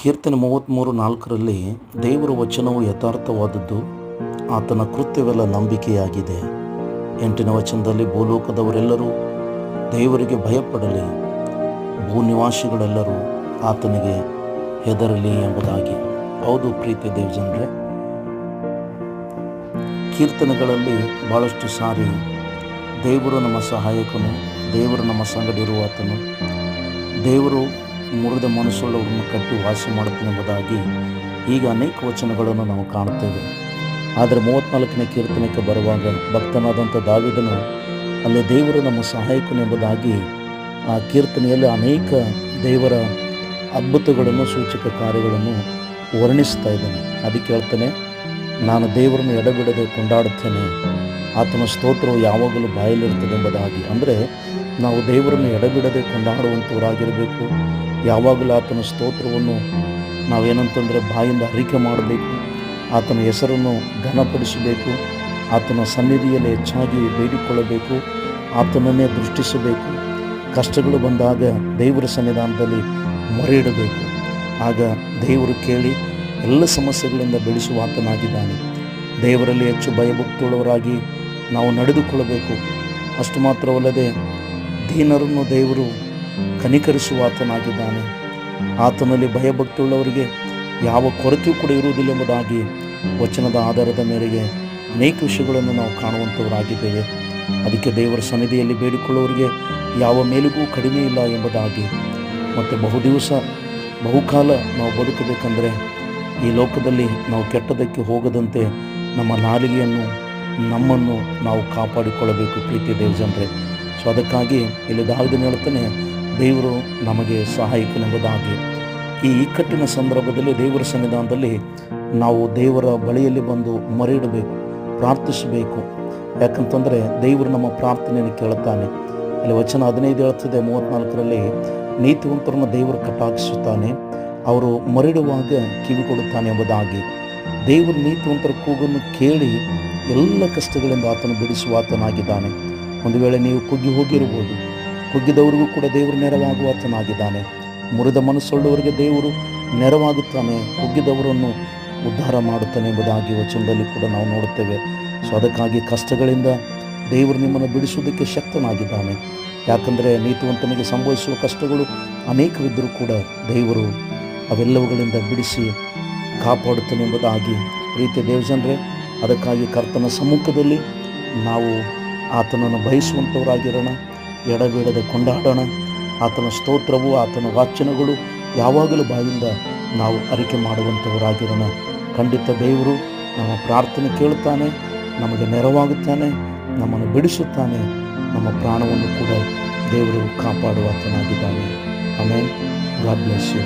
ಕೀರ್ತನೆ 33:4 ದೇವರ ವಚನವು ಯಥಾರ್ಥವಾದದ್ದು, ಆತನ ಕೃತ್ಯವೆಲ್ಲ ನಂಬಿಕೆಯಾಗಿದೆ. 8ನೇ ವಚನದಲ್ಲಿ ಭೂಲೋಕದವರೆಲ್ಲರೂ ದೇವರಿಗೆ ಭಯಪಡಲಿ, ಭೂನಿವಾಸಿಗಳೆಲ್ಲರೂ ಆತನಿಗೆ ಹೆದರಲಿ ಎಂಬುದಾಗಿ. ಹೌದು ಪ್ರೀತಿಯ ದೇವಜನರೇ, ಕೀರ್ತನೆಗಳಲ್ಲಿ ಭಾಳಷ್ಟು ಸಾರಿ ದೇವರು ನಮ್ಮ ಸಹಾಯಕನು, ದೇವರು ನಮ್ಮ ಸಂಗಡಿರುವ ಆತನು, ದೇವರು ಮುರಿದ ಮನಸ್ಸುಳ್ಳವರನ್ನು ಕಟ್ಟಿ ವಾಸ ಮಾಡುತ್ತಾನೆ ಎಂಬುದಾಗಿ ಈಗ ಅನೇಕ ವಚನಗಳನ್ನು ನಾವು ಕಾಣುತ್ತೇವೆ. ಆದರೆ 34ನೇ ಕೀರ್ತನೆಗೆ ಬರುವಾಗ ಭಕ್ತನಾದಂಥ ದಾವೀದನು ಅಲ್ಲಿ ದೇವರು ನಮ್ಮ ಸಹಾಯಕನು ಎಂಬುದಾಗಿ ಆ ಕೀರ್ತನೆಯಲ್ಲಿ ಅನೇಕ ದೇವರ ಅದ್ಭುತಗಳನ್ನು, ಸೂಚಕ ಕಾರ್ಯಗಳನ್ನು ವರ್ಣಿಸ್ತಾ ಇದ್ದಾನೆ. ಅದಕ್ಕೆ ಹೇಳ್ತಾನೆ, ನಾನು ದೇವರನ್ನು ಎಡಬಿಡದೆ ಕೊಂಡಾಡುತ್ತೇನೆ, ಆತನ ಸ್ತೋತ್ರವು ಯಾವಾಗಲೂ ಬಾಯಲ್ಲಿರ್ತದೆ ಎಂಬುದಾಗಿ. ಅಂದರೆ ನಾವು ದೇವರನ್ನು ಎಡಬಿಡದೆ ಕೊಂಡಾಡುವಂಥವರಾಗಿರಬೇಕು. ಯಾವಾಗಲೂ ಆತನ ಸ್ತೋತ್ರವನ್ನು ನಾವೇನಂತಂದರೆ ಬಾಯಿಂದ ಅರಿಕೆ ಮಾಡಬೇಕು, ಆತನ ಹೆಸರನ್ನು ಘನಪಡಿಸಬೇಕು, ಆತನ ಸನ್ನಿಧಿಯಲ್ಲಿ ಹೆಚ್ಚಾಗಿ ಬೇಡಿಕೊಳ್ಳಬೇಕು, ಆತನನ್ನೇ ದೃಷ್ಟಿಸಬೇಕು. ಕಷ್ಟಗಳು ಬಂದಾಗ ದೇವರ ಸನ್ನಿಧಾನದಲ್ಲಿ ಮೊರೆ ಇಡಬೇಕು. ಆಗ ದೇವರು ಕೇಳಿ ಎಲ್ಲ ಸಮಸ್ಯೆಗಳಿಂದ ಬೆಳೆಸುವ ಆತನಾಗಿದ್ದಾನೆ. ದೇವರಲ್ಲಿ ಹೆಚ್ಚು ಭಯಭಕ್ತಿಯುಳ್ಳವರಾಗಿ ನಾವು ನಡೆದುಕೊಳ್ಳಬೇಕು. ಅಷ್ಟು ಮಾತ್ರವಲ್ಲದೆ ದೀನರನ್ನು ದೇವರು ಕನಿಕರಿಸುವ ಆತನಾಗಿದ್ದಾನೆ. ಆತನಲ್ಲಿ ಭಯಭಕ್ತಿಯುಳ್ಳವರಿಗೆ ಯಾವ ಕೊರತೆಯೂ ಕೂಡ ಇರುವುದಿಲ್ಲ ಎಂಬುದಾಗಿ ವಚನದ ಆಧಾರದ ಮೇರೆಗೆ ಅನೇಕ ವಿಷಯಗಳನ್ನು ನಾವು ಕಾಣುವಂಥವರಾಗಿದ್ದೇವೆ. ಅದಕ್ಕೆ ದೇವರ ಸನ್ನಿಧಿಯಲ್ಲಿ ಬೇಡಿಕೊಳ್ಳುವವರಿಗೆ ಯಾವ ಮೇಲಿಗೂ ಕಡಿಮೆ ಇಲ್ಲ ಎಂಬುದಾಗಿ. ಮತ್ತು ಬಹುಕಾಲ ನಾವು ಬದುಕಬೇಕಂದರೆ ಈ ಲೋಕದಲ್ಲಿ ನಾವು ಕೆಟ್ಟದಕ್ಕೆ ಹೋಗದಂತೆ ನಮ್ಮ ನಾಲಿಗೆಯನ್ನು, ನಮ್ಮನ್ನು ನಾವು ಕಾಪಾಡಿಕೊಳ್ಳಬೇಕು ಪ್ರೀತಿಯ ದೇವಜನರೇ. ಸೊ ಅದಕ್ಕಾಗಿ ಇಲ್ಲಿ ದಾವೀದನು ಹೇಳ್ತಾನೆ, ದೇವರು ನಮಗೆ ಸಹಾಯಕನೆಂಬುದಾಗಿ. ಈ ಇಕ್ಕಟ್ಟಿನ ಸಂದರ್ಭದಲ್ಲಿ ದೇವರ ಸನ್ನಿಧಾನದಲ್ಲಿ ನಾವು ದೇವರ ಬಳಿಯಲ್ಲಿ ಬಂದು ಮೊರೆ ಇಡಬೇಕು, ಪ್ರಾರ್ಥಿಸಬೇಕು. ಯಾಕಂತಂದರೆ ದೇವರು ನಮ್ಮ ಪ್ರಾರ್ಥನೆಯನ್ನು ಕೇಳುತ್ತಾನೆ. ಅಲ್ಲಿ ವಚನ 15 ಹೇಳ್ತದೆ 34ರಲ್ಲಿ, ನೀತಿವಂತರನ್ನು ದೇವರು ಕಟಾಕ್ಷಿಸುತ್ತಾನೆ, ಅವರು ಮೊರೆಡುವಾಗ ಕಿವಿ ಕೊಡುತ್ತಾನೆ ಎಂಬುದಾಗಿ. ದೇವರು ನೀತಿವಂತರ ಕೂಗನ್ನು ಕೇಳಿ ಎಲ್ಲ ಕಷ್ಟಗಳಿಂದ ಆತನು ಬಿಡಿಸುವ ಆತನಾಗಿದ್ದಾನೆ. ಒಂದು ವೇಳೆ ನೀವು ಕುಗ್ಗಿ ಹೋಗಿರ್ಬೋದು, ಕುಗ್ಗಿದವರಿಗೂ ಕೂಡ ದೇವರು ನೆರವಾಗುವ ಆತನಾಗಿದ್ದಾನೆ. ಮುರಿದ ಮನಸ್ಸುಳ್ಳವರಿಗೆ ದೇವರು ನೆರವಾಗುತ್ತಾನೆ, ಕುಗ್ಗಿದವರನ್ನು ಉದ್ಧಾರ ಮಾಡುತ್ತಾನೆ ಎಂಬುದಾಗಿ ವಚನದಲ್ಲಿ ಕೂಡ ನಾವು ನೋಡುತ್ತೇವೆ. ಸೊ ಅದಕ್ಕಾಗಿ ಕಷ್ಟಗಳಿಂದ ದೇವರು ನಿಮ್ಮನ್ನು ಬಿಡಿಸುವುದಕ್ಕೆ ಶಕ್ತನಾಗಿದ್ದಾನೆ. ಯಾಕಂದರೆ ನೀತಿವಂತನಿಗೆ ಸಂಭವಿಸುವ ಕಷ್ಟಗಳು ಅನೇಕವಿದ್ದರೂ ಕೂಡ ದೇವರು ಅವೆಲ್ಲವುಗಳಿಂದ ಬಿಡಿಸಿ ಕಾಪಾಡುತ್ತಾನೆ ಎಂಬುದಾಗಿ. ಪ್ರೀತಿಯ ದೇವಜನರೇ, ಅದಕ್ಕಾಗಿ ಕರ್ತನ ಸಮ್ಮುಖದಲ್ಲಿ ನಾವು ಆತನನ್ನು ಬಯಸುವಂಥವರಾಗಿರೋಣ, ಎಡಬಿಡದೆ ಕೊಂಡಾಡೋಣ. ಆತನ ಸ್ತೋತ್ರವು, ಆತನ ವಾಚನಗಳು ಯಾವಾಗಲೂ ಬಾಯಿಂದ ನಾವು ಅರಿಕೆ ಮಾಡುವಂಥವರಾಗಿರೋಣ. ಖಂಡಿತ ದೇವರು ನಮ್ಮ ಪ್ರಾರ್ಥನೆ ಕೇಳುತ್ತಾನೆ, ನಮಗೆ ನೆರವಾಗುತ್ತಾನೆ, ನಮ್ಮನ್ನು ಬಿಡಿಸುತ್ತಾನೆ, ನಮ್ಮ ಪ್ರಾಣವನ್ನು ಕೂಡ ದೇವರು ಕಾಪಾಡುವ ಆತನಾಗಿದ್ದಾನೆ. ಆಮೆನ್. God bless you.